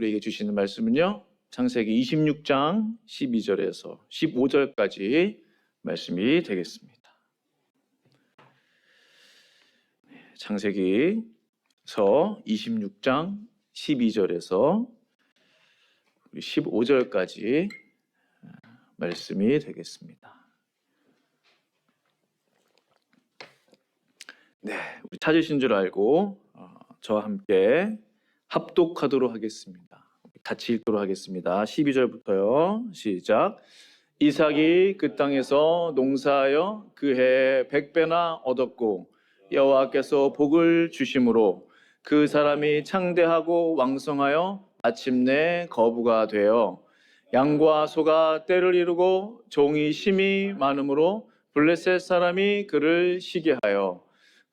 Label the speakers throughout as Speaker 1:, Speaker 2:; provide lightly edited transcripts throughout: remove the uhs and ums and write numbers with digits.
Speaker 1: 우리에게 주시는 말씀은요, 창세기 26장 12절에서 15절까지 말씀이 되겠습니다. 창세기서 26장 12절에서 15절까지 말씀이 되겠습니다. 네, 우리 찾으신 줄 알고 저와 함께 합독하도록 하겠습니다. 같이 읽도록 하겠습니다. 12절부터요. 시작. 이삭이 그 땅에서 농사하여 그 해에 100배나 얻었고 여호와께서 복을 주심으로 그 사람이 창대하고 왕성하여 마침내 거부가 되어 양과 소가 떼를 이루고 종이 심히 많으므로 블레셋 사람이 그를 시기하여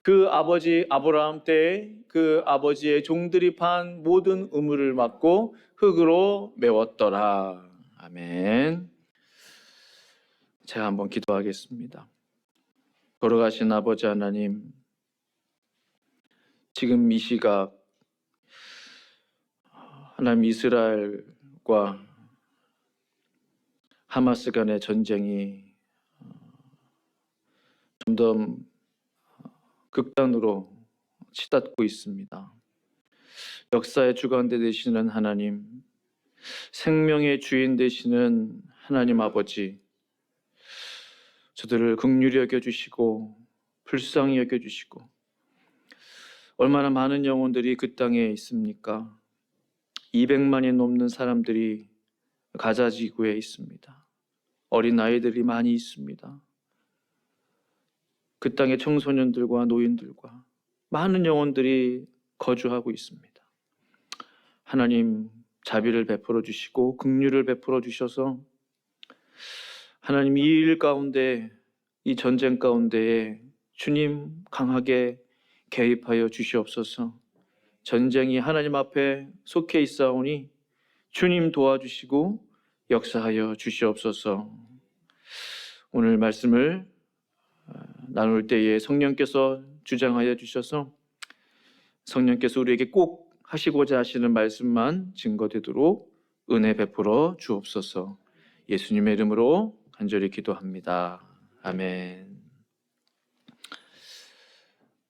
Speaker 1: 그 아버지 아브라함 때에 그 아버지의 종들이 판 모든 우물을 막고 흙으로 메웠더라. 아멘. 제가 한번 기도하겠습니다. 걸어가신 아버지 하나님, 지금 이 시각 하나님 이스라엘과 하마스 간의 전쟁이 점점 극단으로 치닫고 있습니다. 역사의 주관대 되시는 하나님, 생명의 주인 되시는 하나님 아버지, 저들을 긍휼히 여겨주시고 불쌍히 여겨주시고, 얼마나 많은 영혼들이 그 땅에 있습니까? 200만이 넘는 사람들이 가자 지구에 있습니다. 어린 아이들이 많이 있습니다. 그 땅의 청소년들과 노인들과 많은 영혼들이 거주하고 있습니다. 하나님, 자비를 베풀어 주시고 긍휼을 베풀어 주셔서 하나님, 이 일 가운데, 이 전쟁 가운데에 주님 강하게 개입하여 주시옵소서. 전쟁이 하나님 앞에 속해 있사오니 주님 도와주시고 역사하여 주시옵소서. 오늘 말씀을 나눌 때에 성령께서 주장하여 주셔서 성령께서 우리에게 꼭 하시고자 하시는 말씀만 증거되도록 은혜 베풀어 주옵소서. 예수님의 이름으로 간절히 기도합니다. 아멘.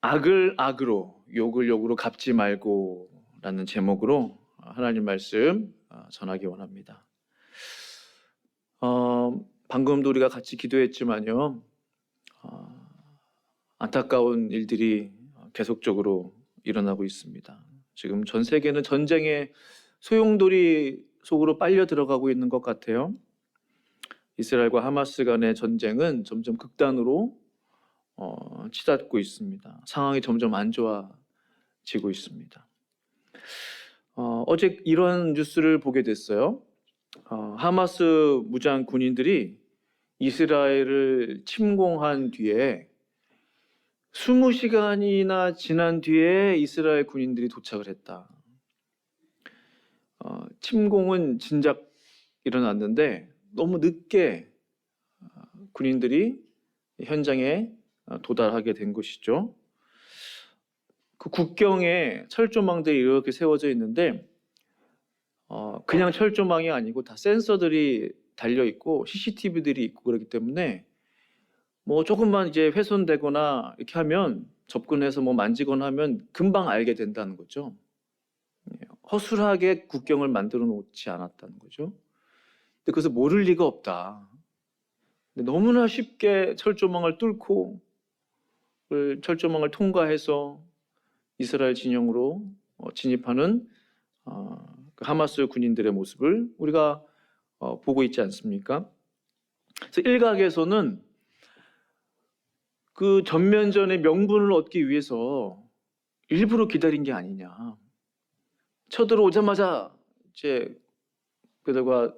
Speaker 1: 악을 악으로, 욕을 욕으로 갚지 말고 라는 제목으로 하나님 말씀 전하기 원합니다. 방금도 우리가 같이 기도했지만요, 안타까운 일들이 계속적으로 일어나고 있습니다. 지금 전 세계는 전쟁의 소용돌이 속으로 빨려 들어가고 있는 것 같아요. 이스라엘과 하마스 간의 전쟁은 점점 극단으로 치닫고 있습니다. 상황이 점점 안 좋아지고 있습니다. 어제 이런 뉴스를 보게 됐어요. 하마스 무장 군인들이 이스라엘을 침공한 뒤에 20시간이나 지난 뒤에 이스라엘 군인들이 도착을 했다. 침공은 진작 일어났는데 너무 늦게 군인들이 현장에 도달하게 된 것이죠. 그 국경에 철조망들이 이렇게 세워져 있는데 그냥 철조망이 아니고 다 센서들이 달려 있고 CCTV들이 있고 그렇기 때문에 뭐 조금만 이제 훼손되거나 이렇게 하면 접근해서 뭐 만지거나 하면 금방 알게 된다는 거죠. 허술하게 국경을 만들어 놓지 않았다는 거죠. 근데 그래서 모를 리가 없다. 근데 너무나 쉽게 철조망을 뚫고 철조망을 통과해서 이스라엘 진영으로 진입하는 그 하마스 군인들의 모습을 우리가 보고 있지 않습니까? 그래서 일각에서는 그 전면전의 명분을 얻기 위해서 일부러 기다린 게 아니냐. 쳐들어오자마자 이제 그들과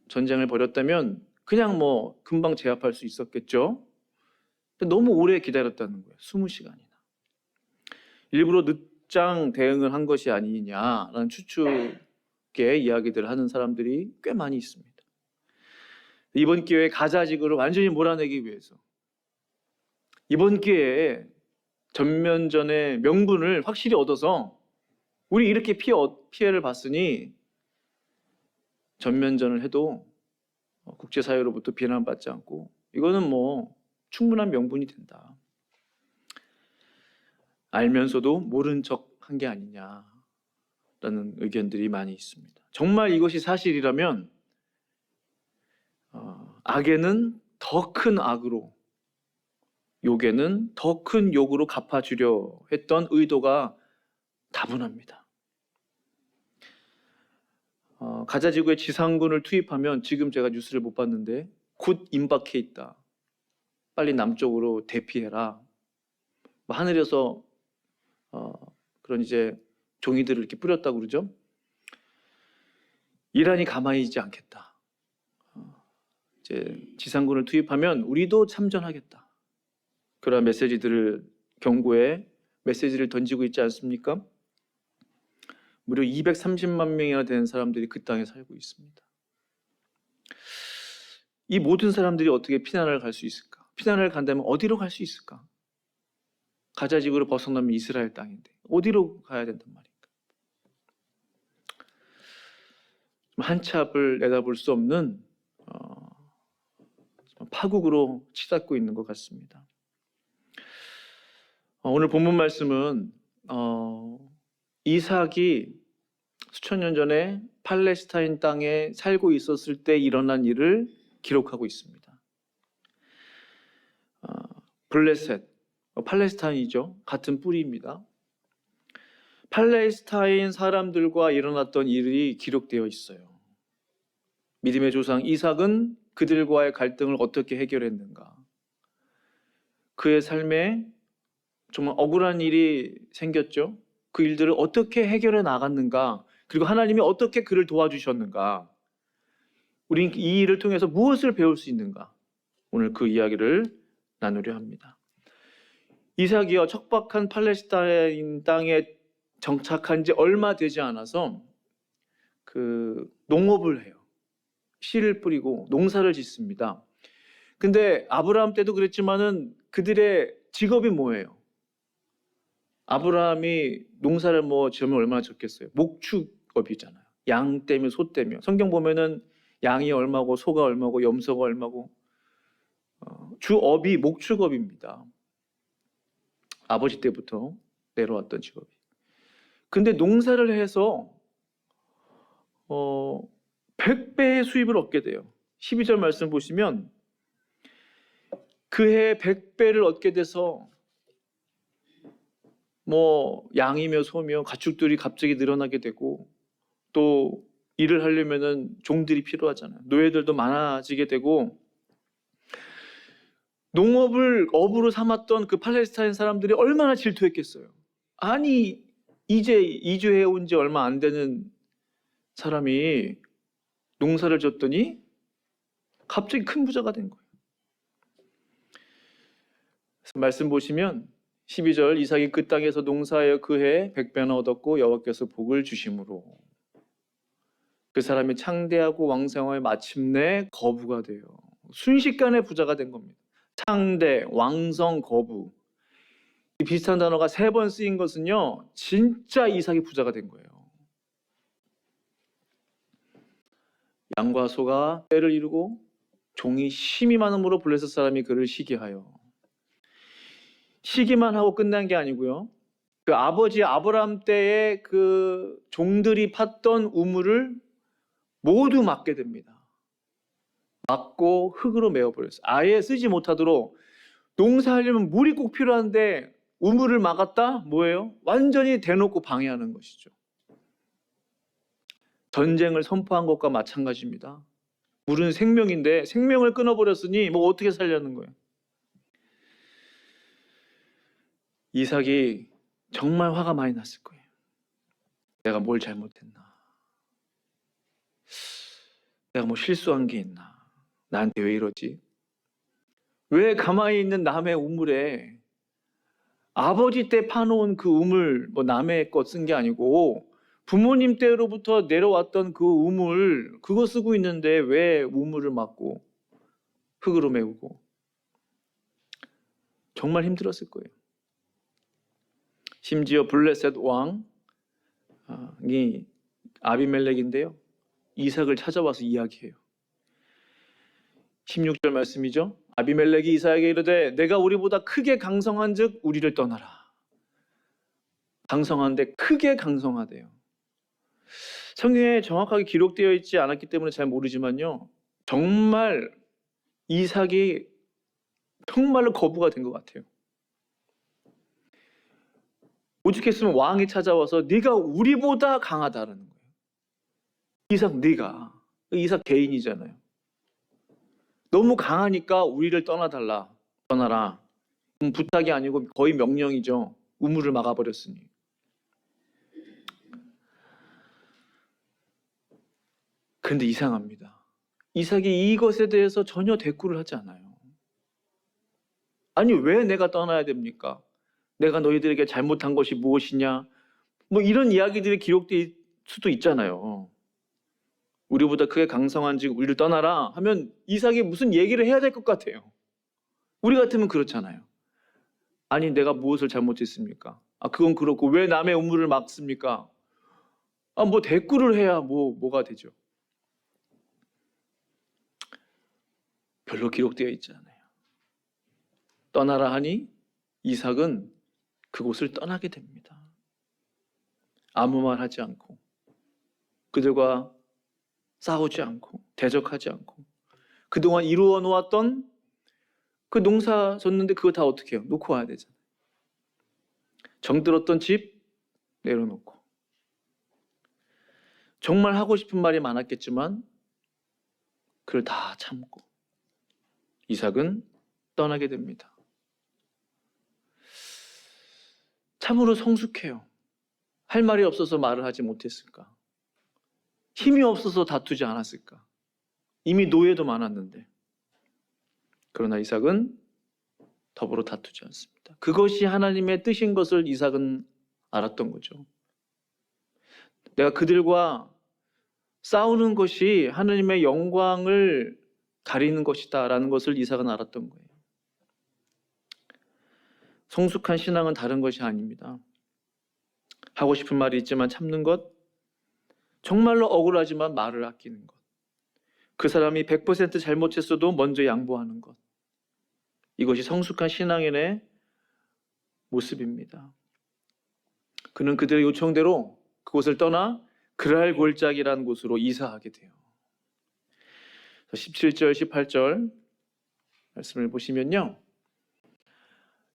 Speaker 1: 전쟁을 벌였다면 그냥 뭐 금방 제압할 수 있었겠죠. 근데 너무 오래 기다렸다는 거예요. 20시간이나. 일부러 늦장 대응을 한 것이 아니냐라는 추측의 이야기들을 하는 사람들이 꽤 많이 있습니다. 이번 기회에 가자 지구를 완전히 몰아내기 위해서 이번 기회에 전면전의 명분을 확실히 얻어서 우리 이렇게 피해를 봤으니 전면전을 해도 국제사회로부터 비난받지 않고 이거는 뭐 충분한 명분이 된다. 알면서도 모른 척 한 게 아니냐라는 의견들이 많이 있습니다. 정말 이것이 사실이라면 악에는 더 큰 악으로, 욕에는 더 큰 욕으로 갚아주려 했던 의도가 다분합니다. 가자지구에 지상군을 투입하면, 지금 제가 뉴스를 못 봤는데 곧 임박해 있다. 빨리 남쪽으로 대피해라. 하늘에서 그런 이제 종이들을 이렇게 뿌렸다고 그러죠. 이란이 가만히 있지 않겠다. 이제 지상군을 투입하면 우리도 참전하겠다. 그런 메시지들을, 경고의 메시지를 던지고 있지 않습니까? 무려 230만 명이나 되는 사람들이 그 땅에 살고 있습니다. 이 모든 사람들이 어떻게 피난을 갈 수 있을까? 피난을 간다면 어디로 갈 수 있을까? 가자지구를 벗어나면 이스라엘 땅인데 어디로 가야 된단 말입니까? 한 치 앞을 내다볼 수 없는 파국으로 치닫고 있는 것 같습니다. 오늘 본문 말씀은 이삭이 수천 년 전에 팔레스타인 땅에 살고 있었을 때 일어난 일을 기록하고 있습니다. 블레셋, 팔레스타인이죠. 같은 뿌리입니다. 팔레스타인 사람들과 일어났던 일이 기록되어 있어요. 믿음의 조상 이삭은 그들과의 갈등을 어떻게 해결했는가? 그의 삶에 정말 억울한 일이 생겼죠. 그 일들을 어떻게 해결해 나갔는가? 그리고 하나님이 어떻게 그를 도와주셨는가? 우린 이 일을 통해서 무엇을 배울 수 있는가? 오늘 그 이야기를 나누려 합니다. 이삭이요, 척박한 팔레스타인 땅에 정착한 지 얼마 되지 않아서 농업을 해요. 씨를 뿌리고 농사를 짓습니다. 근데 아브라함 때도 그랬지만은 그들의 직업이 뭐예요? 아브라함이 농사를 지으면 얼마나 적겠어요? 목축업이잖아요. 양 떼며 소 떼며. 성경 보면은 양이 얼마고 소가 얼마고 염소가 얼마고 주업이 목축업입니다. 아버지 때부터 내려왔던 직업이. 근데 농사를 해서 100배의 수입을 얻게 돼요. 12절 말씀 보시면 그해 100배를 얻게 돼서 양이며 소며 가축들이 갑자기 늘어나게 되고, 또 일을 하려면은 종들이 필요하잖아요. 노예들도 많아지게 되고, 농업을 업으로 삼았던 그 팔레스타인 사람들이 얼마나 질투했겠어요. 아니, 이제 이주해 온 지 얼마 안 되는 사람이 농사를 졌더니 갑자기 큰 부자가 된 거예요. 그래서 말씀 보시면 12절, 이삭이 그 땅에서 농사하여 그해 100배나 얻었고 여호와께서 복을 주심으로 그 사람이 창대하고 왕성하여 마침내 거부가 돼요. 순식간에 부자가 된 겁니다. 창대, 왕성, 거부. 이 비슷한 단어가 3번 쓰인 것은요, 진짜 이삭이 부자가 된 거예요. 양과 소가 떼를 이루고 종이 심이 많음으로 블레셋 사람이 그를 시기하여. 시기만 하고 끝난 게 아니고요, 그 아버지 아브라함 때의 그 종들이 팠던 우물을 모두 막게 됩니다. 막고 흙으로 메워버렸어요. 아예 쓰지 못하도록. 농사하려면 물이 꼭 필요한데 우물을 막았다? 뭐예요? 완전히 대놓고 방해하는 것이죠. 전쟁을 선포한 것과 마찬가지입니다. 물은 생명인데 생명을 끊어버렸으니 어떻게 살려는 거예요? 이삭이 정말 화가 많이 났을 거예요. 내가 뭘 잘못했나? 내가 실수한 게 있나? 나한테 왜 이러지? 왜 가만히 있는 남의 우물에, 아버지 때 파놓은 그 우물, 남의 거 쓴 게 아니고 부모님 때로부터 내려왔던 그 우물, 그거 쓰고 있는데 왜 우물을 막고 흙으로 메우고? 정말 힘들었을 거예요. 심지어 블레셋 왕이 아비멜렉인데요, 이삭을 찾아와서 이야기해요. 16절 말씀이죠. 아비멜렉이 이삭에게 이르되 내가 우리보다 크게 강성한즉 우리를 떠나라. 강성한데 크게 강성하대요. 성경에 정확하게 기록되어 있지 않았기 때문에 잘 모르지만요. 정말 이삭이 정말로 거부가 된 것 같아요. 오죽했으면 왕이 찾아와서 네가 우리보다 강하다라는 거예요. 이삭 네가. 이삭 개인이잖아요. 너무 강하니까 우리를 떠나달라. 떠나라. 부탁이 아니고 거의 명령이죠. 우물을 막아버렸으니. 그런데 이상합니다. 이삭이 이것에 대해서 전혀 대꾸를 하지 않아요. 아니 왜 내가 떠나야 됩니까? 내가 너희들에게 잘못한 것이 무엇이냐? 뭐 이런 이야기들이 기록될 수도 있잖아요. 우리보다 크게 강성한즉 우리를 떠나라 하면 이삭이 무슨 얘기를 해야 될 것 같아요. 우리 같으면 그렇잖아요. 아니 내가 무엇을 잘못했습니까? 그건 그렇고 왜 남의 우물을 막습니까? 뭐 대꾸를 해야 뭐가 되죠. 별로 기록되어 있지 않아요. 떠나라 하니 이삭은 그곳을 떠나게 됩니다. 아무 말 하지 않고 그들과 싸우지 않고 대적하지 않고 그동안 이루어 놓았던 그 농사 졌는데 그거 다 어떻게 해요? 놓고 와야 되잖아요. 정들었던 집 내려놓고 정말 하고 싶은 말이 많았겠지만 그걸 다 참고 이삭은 떠나게 됩니다. 참으로 성숙해요. 할 말이 없어서 말을 하지 못했을까? 힘이 없어서 다투지 않았을까? 이미 노예도 많았는데. 그러나 이삭은 더불어 다투지 않습니다. 그것이 하나님의 뜻인 것을 이삭은 알았던 거죠. 내가 그들과 싸우는 것이 하나님의 영광을 가리는 것이다 라는 것을 이삭은 알았던 거예요. 성숙한 신앙은 다른 것이 아닙니다. 하고 싶은 말이 있지만 참는 것, 정말로 억울하지만 말을 아끼는 것, 그 사람이 100% 잘못했어도 먼저 양보하는 것, 이것이 성숙한 신앙인의 모습입니다. 그는 그들의 요청대로 그곳을 떠나 그랄 골짜기라는 곳으로 이사하게 돼요. 17절, 18절 말씀을 보시면요.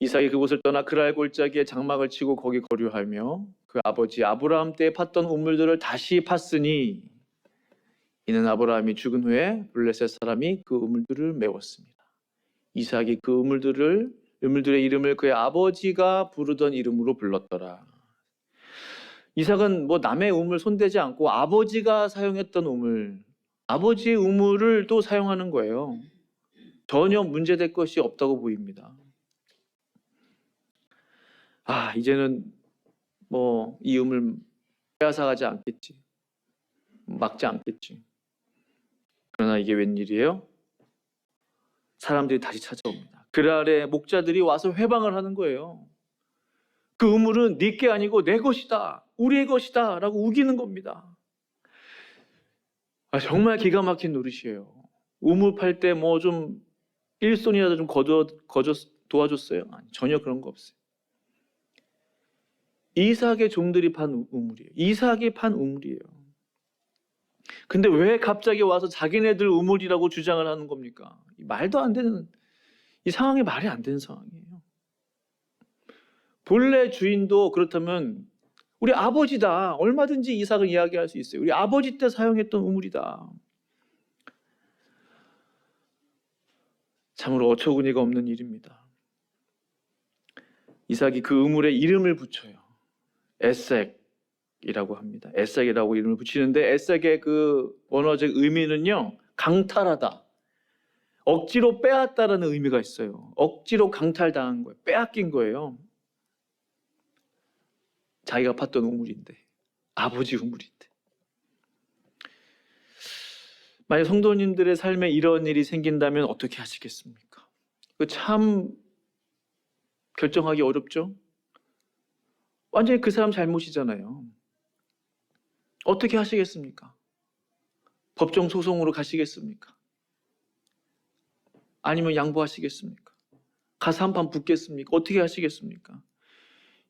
Speaker 1: 이삭이 그곳을 떠나 그랄 골짜기에 장막을 치고 거기 거류하며 그 아버지 아브라함 때 팠던 우물들을 다시 팠으니 이는 아브라함이 죽은 후에 블레셋 사람이 그 우물들을 메웠습니다. 이삭이 그 우물들의 이름을 그의 아버지가 부르던 이름으로 불렀더라. 이삭은 남의 우물 손대지 않고 아버지가 사용했던 우물, 아버지의 우물을 또 사용하는 거예요. 전혀 문제될 것이 없다고 보입니다. 이제는 이 우물 빼앗아가지 않겠지, 막지 않겠지. 그러나 이게 웬일이에요? 사람들이 다시 찾아옵니다. 그랄의 목자들이 와서 회방을 하는 거예요. 그 우물은 네 게 아니고 내 것이다, 우리의 것이다 라고 우기는 겁니다. 정말 기가 막힌 노릇이에요. 우물 팔 때 좀 일손이라도 좀 도와줬어요? 아니, 전혀 그런 거 없어요. 이삭의 종들이 판 우물이에요. 이삭이 판 우물이에요. 근데 왜 갑자기 와서 자기네들 우물이라고 주장을 하는 겁니까? 말도 안 되는, 이 상황이 말이 안 되는 상황이에요. 본래 주인도 그렇다면 우리 아버지다, 얼마든지 이삭을 이야기할 수 있어요. 우리 아버지 때 사용했던 우물이다. 참으로 어처구니가 없는 일입니다. 이삭이 그 우물에 이름을 붙여요. 에색이라고 합니다. 에색이라고 이름을 붙이는데 에색의 그 원어적 의미는요, 강탈하다, 억지로 빼앗다라는 의미가 있어요. 억지로 강탈당한 거예요. 빼앗긴 거예요. 자기가 팠던 우물인데, 아버지 우물인데. 만약 성도님들의 삶에 이런 일이 생긴다면 어떻게 하시겠습니까? 참 결정하기 어렵죠? 완전히 그 사람 잘못이잖아요. 어떻게 하시겠습니까? 법정 소송으로 가시겠습니까? 아니면 양보하시겠습니까? 가서 한판 붙겠습니까? 어떻게 하시겠습니까?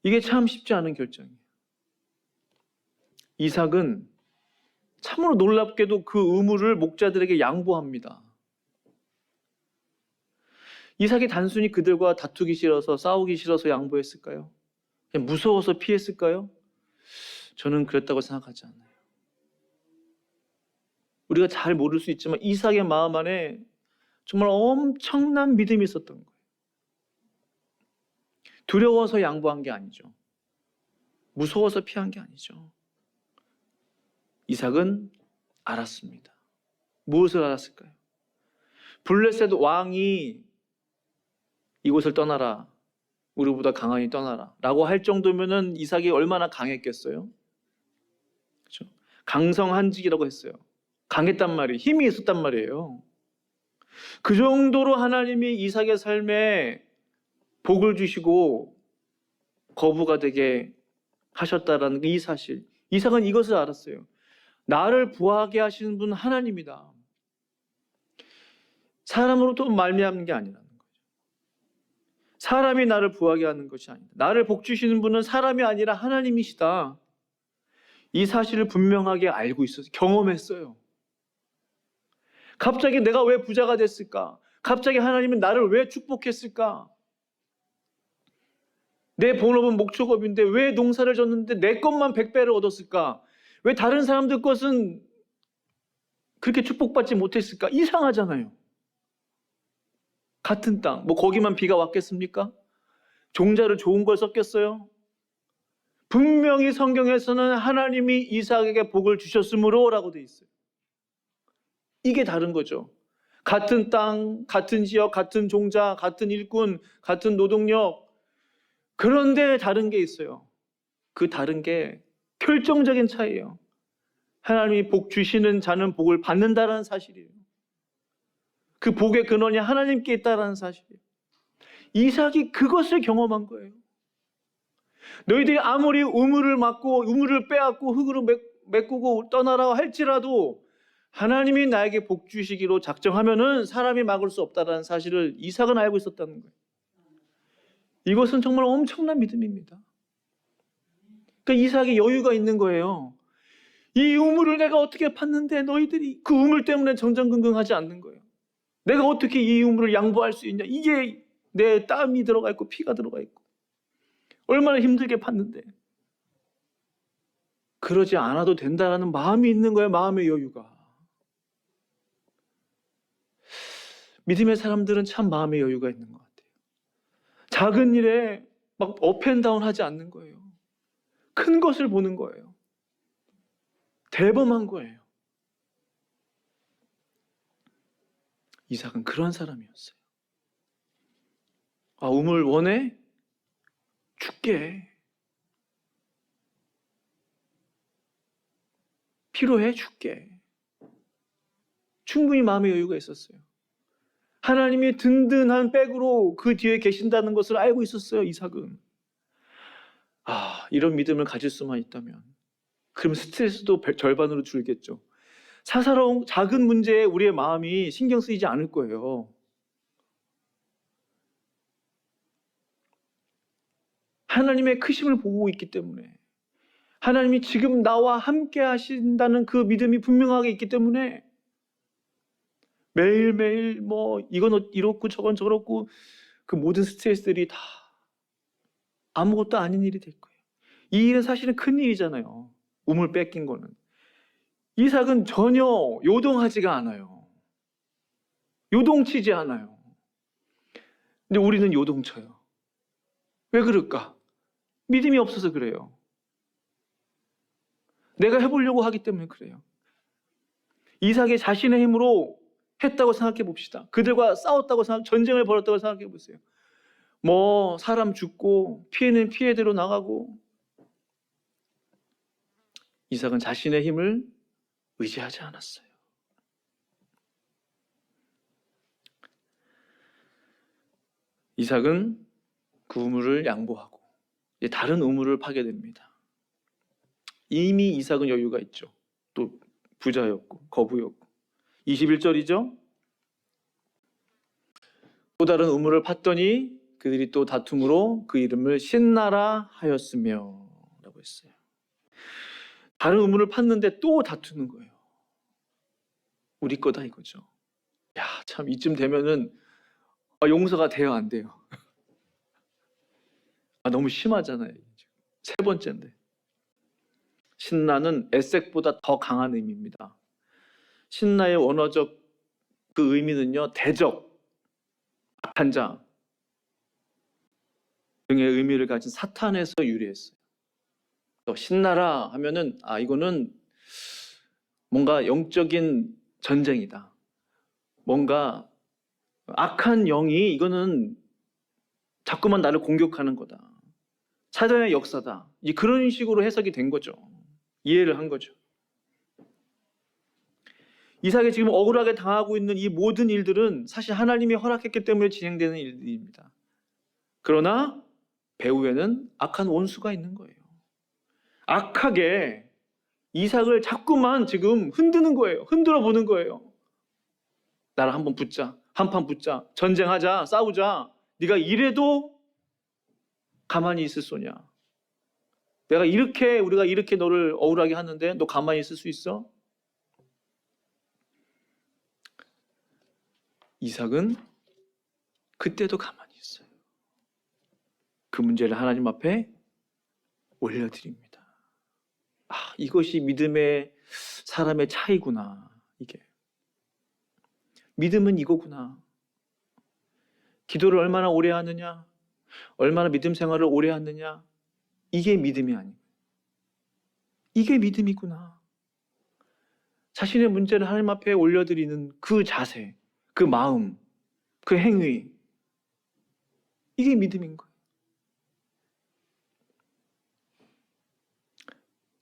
Speaker 1: 이게 참 쉽지 않은 결정이에요. 이삭은 참으로 놀랍게도 그 의무를 목자들에게 양보합니다. 이삭이 단순히 그들과 다투기 싫어서 싸우기 싫어서 양보했을까요? 그냥 무서워서 피했을까요? 저는 그랬다고 생각하지 않아요. 우리가 잘 모를 수 있지만 이삭의 마음 안에 정말 엄청난 믿음이 있었던 거예요. 두려워서 양보한 게 아니죠. 무서워서 피한 게 아니죠. 이삭은 알았습니다. 무엇을 알았을까요? 블레셋 왕이 이곳을 떠나라, 우리보다 강하니 떠나라 라고 할 정도면은 이삭이 얼마나 강했겠어요? 그렇죠? 강성한직이라고 했어요. 강했단 말이에요. 힘이 있었단 말이에요. 그 정도로 하나님이 이삭의 삶에 복을 주시고 거부가 되게 하셨다라는 이 사실. 이삭은 이것을 알았어요. 나를 부하게 하시는 분은 하나님이다. 사람으로부터 말미암는 게 아니라는 거죠. 사람이 나를 부하게 하는 것이 아니다. 나를 복 주시는 분은 사람이 아니라 하나님이시다. 이 사실을 분명하게 알고 있었어요. 경험했어요. 갑자기 내가 왜 부자가 됐을까? 갑자기 하나님은 나를 왜 축복했을까? 내 본업은 목축업인데 왜 농사를 졌는데 내 것만 100배를 얻었을까? 왜 다른 사람들 것은 그렇게 축복받지 못했을까? 이상하잖아요. 같은 땅, 뭐 거기만 비가 왔겠습니까? 종자를 좋은 걸 썼겠어요? 분명히 성경에서는 하나님이 이삭에게 복을 주셨으므로 라고 돼 있어요. 이게 다른 거죠. 같은 땅, 같은 지역, 같은 종자, 같은 일꾼, 같은 노동력. 그런데 다른 게 있어요. 그 다른 게 결정적인 차이예요. 하나님이 복 주시는 자는 복을 받는다는 사실이에요. 그 복의 근원이 하나님께 있다는 사실이에요. 이삭이 그것을 경험한 거예요. 너희들이 아무리 우물을 막고 우물을 빼앗고 흙으로 메꾸고 떠나라 할지라도 하나님이 나에게 복 주시기로 작정하면은 사람이 막을 수 없다는 사실을 이삭은 알고 있었다는 거예요. 이것은 정말 엄청난 믿음입니다. 그러니까 이삭이 여유가 있는 거예요. 이 우물을 내가 어떻게 팠는데 너희들이 그 우물 때문에 정정긍긍하지 않는 거예요. 내가 어떻게 이 우물을 양보할 수 있냐. 이게 내 땀이 들어가 있고 피가 들어가 있고 얼마나 힘들게 팠는데. 그러지 않아도 된다라는 마음이 있는 거예요. 마음의 여유가. 믿음의 사람들은 참 마음의 여유가 있는 것 같아요. 작은 일에 막 업앤다운 하지 않는 거예요. 큰 것을 보는 거예요. 대범한 거예요. 이삭은 그런 사람이었어요. 아, 우물 원해? 줄게. 필요해? 줄게. 충분히 마음의 여유가 있었어요. 하나님이 든든한 백으로 그 뒤에 계신다는 것을 알고 있었어요. 이삭은. 아, 이런 믿음을 가질 수만 있다면 그럼 스트레스도 절반으로 줄겠죠. 사사로운 작은 문제에 우리의 마음이 신경 쓰이지 않을 거예요. 하나님의 크심을 보고 있기 때문에, 하나님이 지금 나와 함께 하신다는 그 믿음이 분명하게 있기 때문에 매일매일 뭐 이건 이렇고 저건 저렇고 그 모든 스트레스들이 다 아무것도 아닌 일이 될 거예요. 이 일은 사실은 큰 일이잖아요. 우물 뺏긴 거는. 이삭은 전혀 요동하지가 않아요. 요동치지 않아요. 근데 우리는 요동쳐요. 왜 그럴까? 믿음이 없어서 그래요. 내가 해보려고 하기 때문에 그래요. 이삭이 자신의 힘으로 했다고 생각해 봅시다. 그들과 싸웠다고 전쟁을 벌였다고 생각해 보세요. 뭐 사람 죽고 피해는 피해대로 나가고. 이삭은 자신의 힘을 의지하지 않았어요. 이삭은 그 우물을 양보하고 다른 우물을 파게 됩니다. 이미 이삭은 여유가 있죠. 또 부자였고 거부였고. 21절이죠. 또 다른 우물을 팠더니 그들이 또 다툼으로 그 이름을 신나라 하였으며 라고 했어요. 다른 우물을 팠는데 또 다투는 거예요. 우리 거다 이거죠. 야, 참 이쯤 되면은 용서가 돼요, 안 돼요? 너무 심하잖아요. 세 번째인데. 신나는 에색보다 더 강한 의미입니다. 신나의 원어적 그 의미는요, 대적, 악한 자 등의 의미를 가진 사탄에서 유래했어요. 또 신나라 하면은 이거는 뭔가 영적인 전쟁이다. 뭔가 악한 영이 이거는 자꾸만 나를 공격하는 거다. 사단의 역사다. 그런 식으로 해석이 된 거죠. 이해를 한 거죠. 이삭이 지금 억울하게 당하고 있는 이 모든 일들은 사실 하나님이 허락했기 때문에 진행되는 일들입니다. 그러나 배후에는 악한 원수가 있는 거예요. 악하게 이삭을 자꾸만 지금 흔드는 거예요. 흔들어 보는 거예요. 나를 한번 붙자. 한판 붙자. 전쟁하자. 싸우자. 네가 이래도 가만히 있을 소냐? 우리가 이렇게 너를 억울하게 하는데 너 가만히 있을 수 있어? 이삭은 그때도 가만히 있어요. 그 문제를 하나님 앞에 올려드립니다. 이것이 믿음의 사람의 차이구나. 이게 믿음은 이거구나. 기도를 얼마나 오래 하느냐, 얼마나 믿음 생활을 오래 하느냐, 이게 믿음이 아니에요. 이게 믿음이구나. 자신의 문제를 하나님 앞에 올려드리는 그 자세, 그 마음, 그 행위, 이게 믿음인 거예요.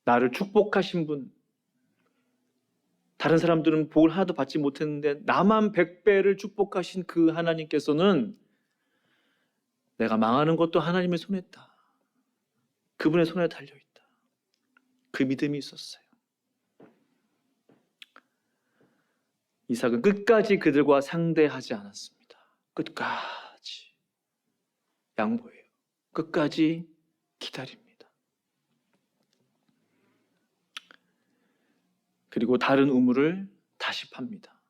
Speaker 1: 나를 축복하신 분, 다른 사람들은 복을 하나도 받지 못했는데 나만 100배를 축복하신 그 하나님께서는 내가 망하는 것도 하나님의 손에 있다. 그분의 손에 달려있다. 그 믿음이 있었어요. 이삭은 끝까지 그들과 상대하지 않았습니다. 끝까지 양보해요. 끝까지 기다립니다. 그리고 다른 우물을 다시 팝니다.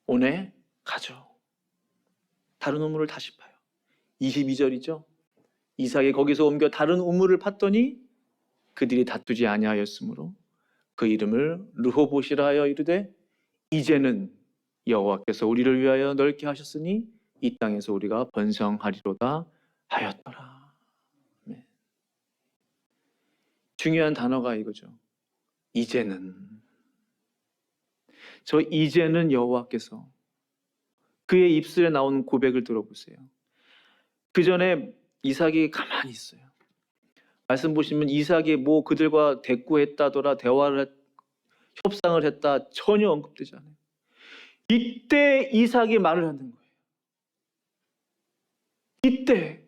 Speaker 1: 오네 가죠. 다른 우물을 다시 파요. 22절이죠. 이삭이 거기서 옮겨 다른 우물을 팠더니 그들이 다투지 아니하였으므로 그 이름을 르호봇이라 하여 이르되 이제는 여호와께서 우리를 위하여 넓게 하셨으니 이 땅에서 우리가 번성하리로다 하였더라. 네. 중요한 단어가 이거죠. 이제는. 저 이제는 여호와께서 그의 입술에 나오는 고백을 들어보세요. 그 전에 이삭이 가만히 있어요. 말씀 보시면 이삭이 뭐 그들과 대꾸했다더라, 협상을 했다 전혀 언급되지 않아요. 이때 이삭이 말을 하는 거예요. 이때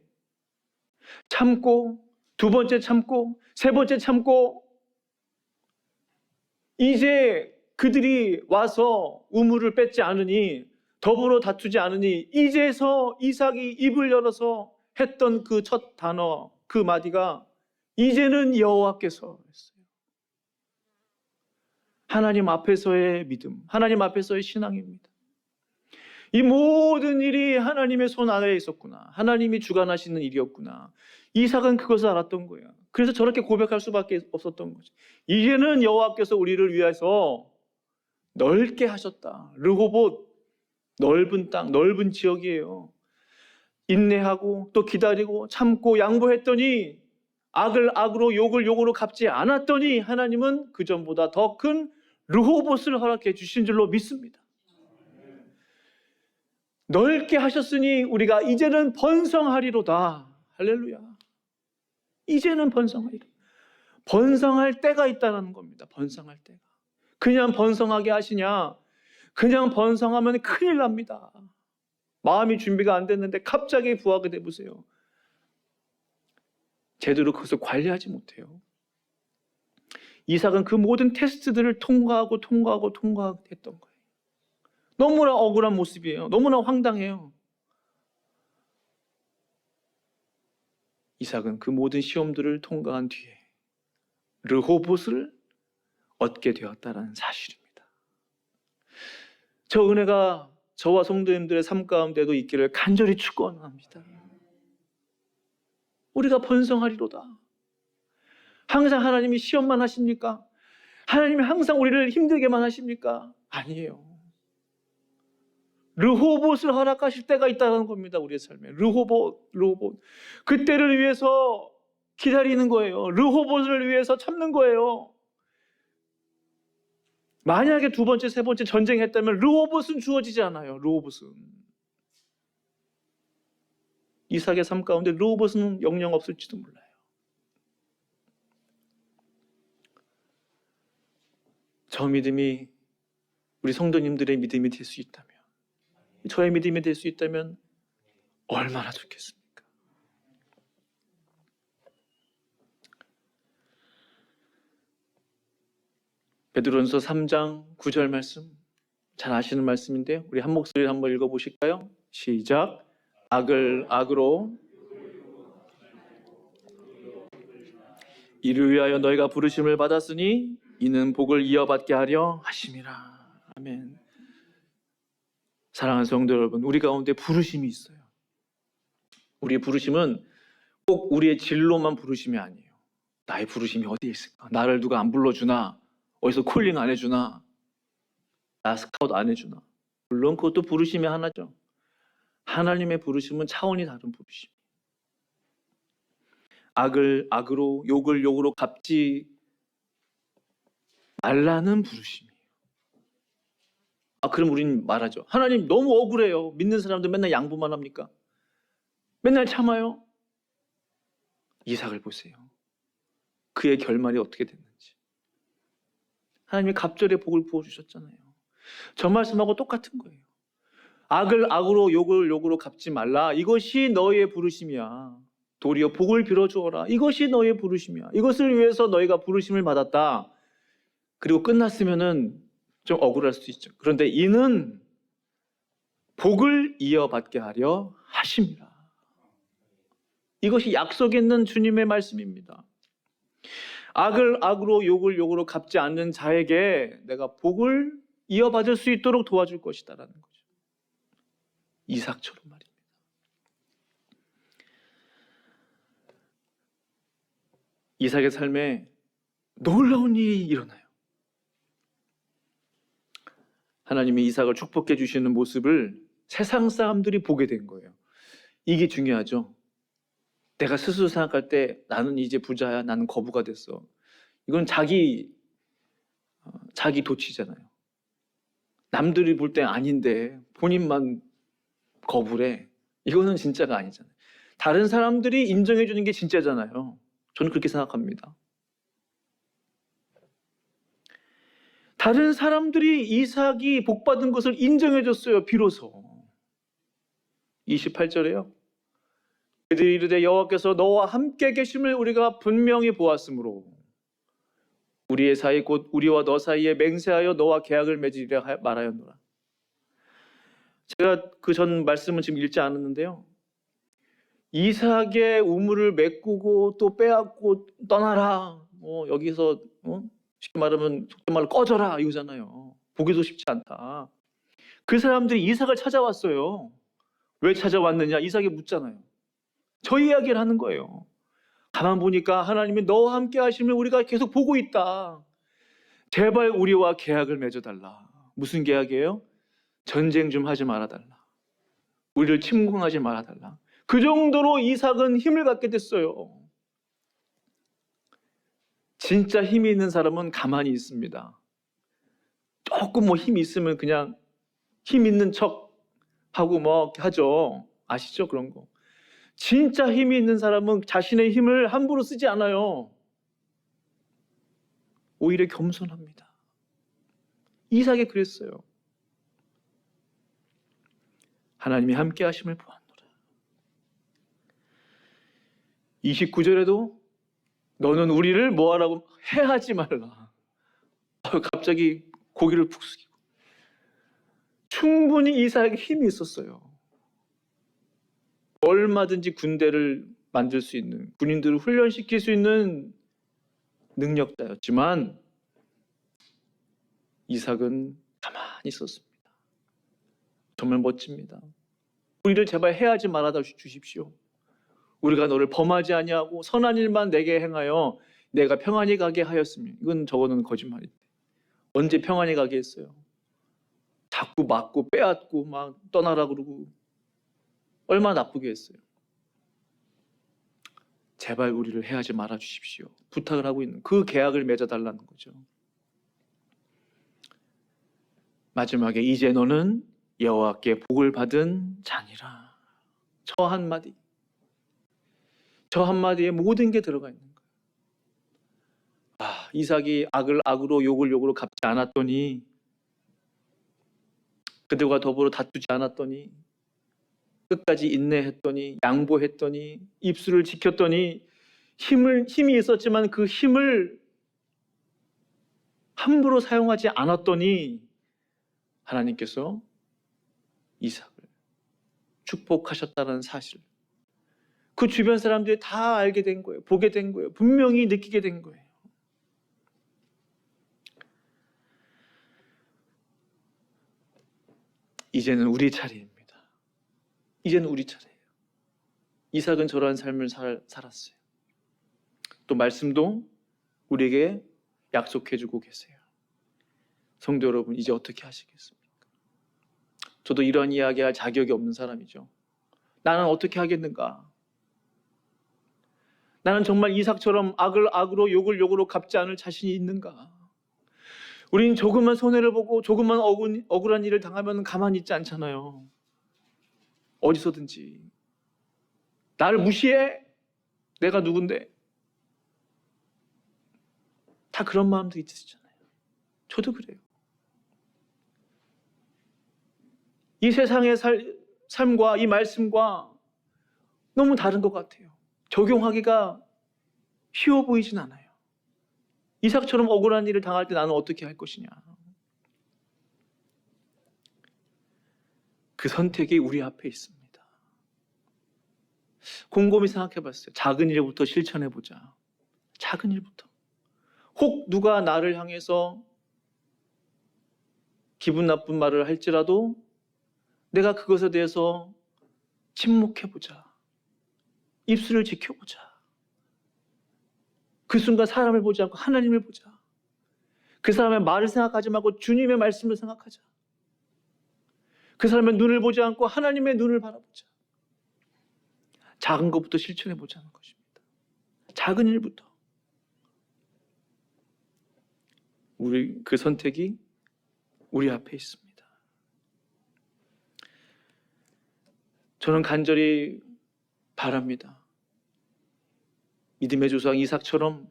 Speaker 1: 참고, 두 번째 참고, 세 번째 참고, 이제 그들이 와서 우물을 뺏지 않으니, 더불어 다투지 않으니, 이제서 이삭이 입을 열어서 했던 그 첫 단어, 그 마디가 이제는 여호와께서 했어요. 하나님 앞에서의 믿음, 하나님 앞에서의 신앙입니다. 이 모든 일이 하나님의 손 아래에 있었구나. 하나님이 주관하시는 일이었구나. 이삭은 그것을 알았던 거예요. 그래서 저렇게 고백할 수밖에 없었던 거죠. 이제는 여호와께서 우리를 위해서 넓게 하셨다. 르호봇, 넓은 땅, 넓은 지역이에요. 인내하고 또 기다리고 참고 양보했더니 악을 악으로 욕을 욕으로 갚지 않았더니 하나님은 그 전보다 더 큰 르호봇을 허락해 주신 줄로 믿습니다. 넓게 하셨으니 우리가 이제는 번성하리로다. 할렐루야. 이제는 번성하리로다. 번성할 때가 있다는 겁니다. 번성할 때가. 그냥 번성하게 하시냐? 그냥 번성하면 큰일 납니다. 마음이 준비가 안 됐는데 갑자기 부하게 돼보세요. 제대로 그것을 관리하지 못해요. 이삭은 그 모든 테스트들을 통과하고 했던 거예요. 너무나 억울한 모습이에요. 너무나 황당해요. 이삭은 그 모든 시험들을 통과한 뒤에 르호봇을 얻게 되었다는 사실입니다. 저 은혜가 저와 성도님들의 삶 가운데도 있기를 간절히 축원합니다. 우리가 번성하리로다. 항상 하나님이 시험만 하십니까? 하나님이 항상 우리를 힘들게만 하십니까? 아니에요. 르호봇을 허락하실 때가 있다는 겁니다. 우리의 삶에. 르호봇. 그때를 위해서 기다리는 거예요. 르호봇을 위해서 참는 거예요. 만약에 두 번째, 세 번째 전쟁했다면 르호봇은 주어지지 않아요. 르호봇은. 이삭의 삶 가운데 르호봇은 영영 없을지도 몰라요. 저 믿음이 우리 성도님들의 믿음이 될 수 있다면, 저의 믿음이 될 수 있다면 얼마나 좋겠습니까? 베드로전서 3장 9절 말씀, 잘 아시는 말씀인데요. 우리 한 목소리를 한번 읽어보실까요? 시작. 악을 악으로 이를 위하여 너희가 부르심을 받았으니 이는 복을 이어받게 하려 하심이라. 아멘. 사랑하는 성도 여러분, 우리 가운데 부르심이 있어요. 우리의 부르심은 꼭 우리의 진로만 부르심이 아니에요. 나의 부르심이 어디에 있을까? 나를 누가 안 불러주나? 어디서 콜링 안 해주나? 나 스카우트 안 해주나? 물론 그것도 부르심이 하나죠. 하나님의 부르심은 차원이 다른 부르심. 악을 악으로, 욕을 욕으로 갚지 말라는 부르심이에요. 그럼 우리는 말하죠. 하나님 너무 억울해요. 믿는 사람들 맨날 양보만 합니까? 맨날 참아요. 이삭을 보세요. 그의 결말이 어떻게 됐는지. 하나님이 갑절의 복을 부어주셨잖아요. 저 말씀하고 똑같은 거예요. 악을 악으로, 욕을 욕으로 갚지 말라. 이것이 너희의 부르심이야. 도리어 복을 빌어주어라. 이것이 너희의 부르심이야. 이것을 위해서 너희가 부르심을 받았다. 그리고 끝났으면은 좀 억울할 수도 있죠. 그런데 이는 복을 이어받게 하려 하심이라. 이것이 약속 있는 주님의 말씀입니다. 악을 악으로, 욕을 욕으로 갚지 않는 자에게 내가 복을 이어받을 수 있도록 도와줄 것이다라는 거죠. 이삭처럼 말입니다. 이삭의 삶에 놀라운 일이 일어나요. 하나님이 이삭을 축복해 주시는 모습을 세상 사람들이 보게 된 거예요. 이게 중요하죠. 내가 스스로 생각할 때 나는 이제 부자야, 나는 거부가 됐어. 이건 자기 도취잖아요. 남들이 볼 때 아닌데 본인만 거부래. 이거는 진짜가 아니잖아요. 다른 사람들이 인정해 주는 게 진짜잖아요. 저는 그렇게 생각합니다. 다른 사람들이 이삭이 복받은 것을 인정해 줬어요. 비로소. 28절에요. 그들이 이르되 여호와께서 너와 함께 계심을 우리가 분명히 보았으므로 우리의 사이 곧 우리와 너 사이에 맹세하여 너와 계약을 맺으리라 말하였노라. 제가 그 전 말씀은 지금 읽지 않았는데요. 이삭의 우물을 메꾸고 또 빼앗고 떠나라. 여기서 쉽게 말하면 속된 말로 꺼져라 이거잖아요. 보기도 쉽지 않다. 그 사람들이 이삭을 찾아왔어요. 왜 찾아왔느냐? 이삭이 묻잖아요. 저 이야기를 하는 거예요. 가만 보니까 하나님이 너와 함께 하심을 우리가 계속 보고 있다. 제발 우리와 계약을 맺어달라. 무슨 계약이에요? 전쟁 좀 하지 말아달라. 우리를 침공하지 말아달라. 그 정도로 이삭은 힘을 갖게 됐어요. 진짜 힘이 있는 사람은 가만히 있습니다. 조금 힘이 있으면 그냥 힘 있는 척 하고 하죠. 아시죠? 그런 거. 진짜 힘이 있는 사람은 자신의 힘을 함부로 쓰지 않아요. 오히려 겸손합니다. 이삭이 그랬어요. 하나님이 함께 하심을 보았노라. 29절에도 너는 우리를 뭐하라고 해하지 말라. 갑자기 고개를 푹 숙이고. 충분히 이삭에게 힘이 있었어요. 얼마든지 군대를 만들 수 있는, 군인들을 훈련시킬 수 있는 능력자였지만 이삭은 가만히 있었습니다. 정말 멋집니다. 우리를 제발 해하지 말아 주십시오. 우리가 너를 범하지 아니하고 선한 일만 내게 행하여 내가 평안히 가게 하였으면. 이건 저거는 거짓말인데 언제 평안히 가게 했어요? 자꾸 맞고 빼앗고 막 떠나라 그러고 얼마나 나쁘게 했어요. 제발 우리를 해하지 말아 주십시오. 부탁을 하고 있는 그 계약을 맺어달라는 거죠. 마지막에 이제 너는 여호와께 복을 받은 자니라. 저 한마디에 모든 게 들어가 있는 거예요. 이삭이 악을 악으로 욕을 욕으로 갚지 않았더니, 그들과 더불어 다투지 않았더니, 끝까지 인내했더니, 양보했더니, 입술을 지켰더니, 힘이 있었지만 그 힘을 함부로 사용하지 않았더니 하나님께서 이삭을 축복하셨다는 사실, 그 주변 사람들이 다 알게 된 거예요. 보게 된 거예요. 분명히 느끼게 된 거예요. 이제는 우리 차례입니다. 이제는 우리 차례예요. 이삭은 저러한 삶을 살았어요. 또 말씀도 우리에게 약속해주고 계세요. 성도 여러분, 이제 어떻게 하시겠습니까? 저도 이런 이야기할 자격이 없는 사람이죠. 나는 어떻게 하겠는가? 나는 정말 이삭처럼 악을 악으로 욕을 욕으로 갚지 않을 자신이 있는가? 우린 조금만 손해를 보고 조금만 억울한 일을 당하면 가만히 있지 않잖아요. 어디서든지 나를 무시해? 내가 누군데? 다 그런 마음도 있으시잖아요. 저도 그래요. 이 세상의 삶과 이 말씀과 너무 다른 것 같아요. 적용하기가 쉬워 보이진 않아요. 이삭처럼 억울한 일을 당할 때 나는 어떻게 할 것이냐. 그 선택이 우리 앞에 있습니다. 곰곰이 생각해 봤어요. 작은 일부터 실천해 보자. 작은 일부터. 혹 누가 나를 향해서 기분 나쁜 말을 할지라도 내가 그것에 대해서 침묵해 보자. 입술을 지켜보자. 그 순간 사람을 보지 않고 하나님을 보자. 그 사람의 말을 생각하지 말고 주님의 말씀을 생각하자. 그 사람의 눈을 보지 않고 하나님의 눈을 바라보자. 작은 것부터 실천해 보자는 것입니다. 작은 일부터. 그 선택이 우리 앞에 있습니다. 저는 간절히 바랍니다. 믿음의 조상 이삭처럼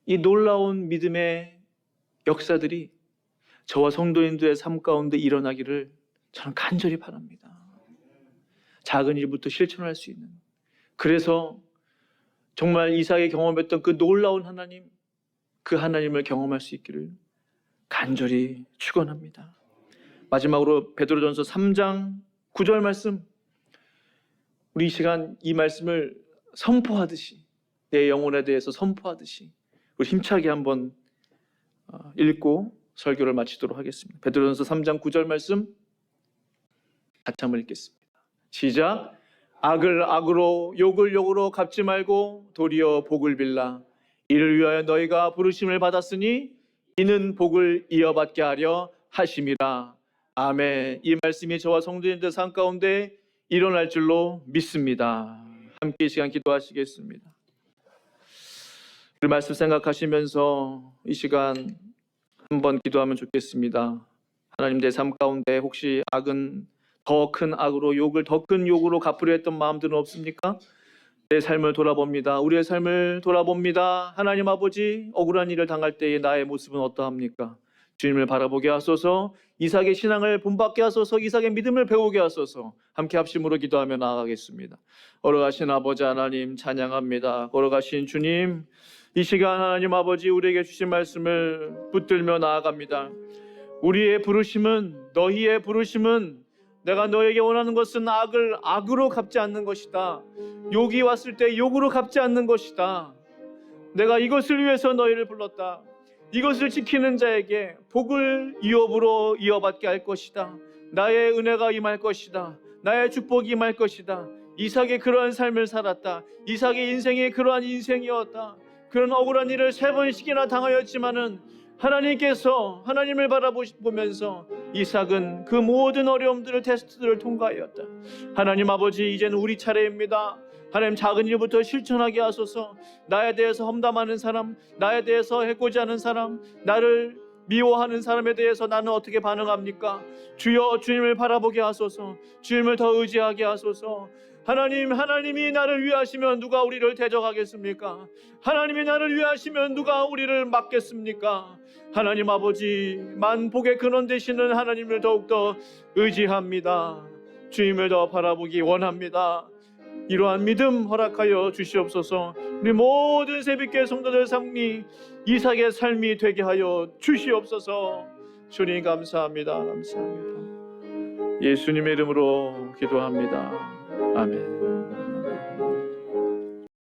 Speaker 1: 이 놀라운 믿음의 역사들이 저와 성도인들의 삶 가운데 일어나기를 저는 간절히 바랍니다. 작은 일부터 실천할 수 있는. 그래서 정말 이삭이 경험했던 그 놀라운 하나님, 그 하나님을 경험할 수 있기를 간절히 축원합니다. 마지막으로 베드로전서 3장 9절 말씀, 우리 이 시간 이 말씀을 선포하듯이, 내 영혼에 대해서 선포하듯이 우리 힘차게 한번 읽고 설교를 마치도록 하겠습니다. 베드로전서 3장 9절 말씀 같이 한번 읽겠습니다. 시작. 악을 악으로 욕을 욕으로 갚지 말고 도리어 복을 빌라. 이를 위하여 너희가 부르심을 받았으니 이는 복을 이어받게 하려 하심이라. 아멘. 이 말씀이 저와 성도님들 삶 가운데 일어날 줄로 믿습니다. 함께 이 시간 기도하시겠습니다. 그 말씀 생각하시면서 이 시간 한번 기도하면 좋겠습니다. 하나님, 내 삶 가운데 혹시 악은 더 큰 악으로 욕을 더 큰 욕으로 갚으려 했던 마음들은 없습니까? 내 삶을 돌아봅니다. 우리의 삶을 돌아봅니다. 하나님 아버지, 억울한 일을 당할 때의 나의 모습은 어떠합니까? 주님을 바라보게 하소서. 이삭의 신앙을 본받게 하소서. 이삭의 믿음을 배우게 하소서. 함께 합심으로 기도하며 나아가겠습니다. 걸어가신 아버지 하나님 찬양합니다. 걸어가신 주님, 이 시간 하나님 아버지 우리에게 주신 말씀을 붙들며 나아갑니다. 우리의 부르심은, 너희의 부르심은 내가 너에게 원하는 것은 악을 악으로 갚지 않는 것이다. 욕이 왔을 때 욕으로 갚지 않는 것이다. 내가 이것을 위해서 너희를 불렀다. 이것을 지키는 자에게 복을 유업으로 이어받게 할 것이다. 나의 은혜가 임할 것이다. 나의 축복이 임할 것이다. 이삭이 그러한 삶을 살았다. 이삭의 인생이 그러한 인생이었다. 그런 억울한 일을 3번씩이나 당하였지만은 하나님께서 하나님을 바라보면서 이삭은 그 모든 어려움들을 테스트들을 통과하였다. 하나님 아버지, 이제는 우리 차례입니다. 하나님, 작은 일부터 실천하게 하소서. 나에 대해서 험담하는 사람, 나에 대해서 해코지 하는 사람, 나를 미워하는 사람에 대해서 나는 어떻게 반응합니까? 주여, 주님을 바라보게 하소서. 주님을 더 의지하게 하소서. 하나님, 하나님이 나를 위하시면 누가 우리를 대적하겠습니까? 하나님이 나를 위하시면 누가 우리를 막겠습니까? 하나님 아버지, 만복의 근원 되시는 하나님을 더욱더 의지합니다. 주님을 더 바라보기 원합니다. 이러한 믿음 허락하여 주시옵소서. 우리 모든 새벽교회 성도들 삶이 이삭의 삶이 되게 하여 주시옵소서. 주님 감사합니다. 감사합니다. 예수님의 이름으로 기도합니다. 아멘.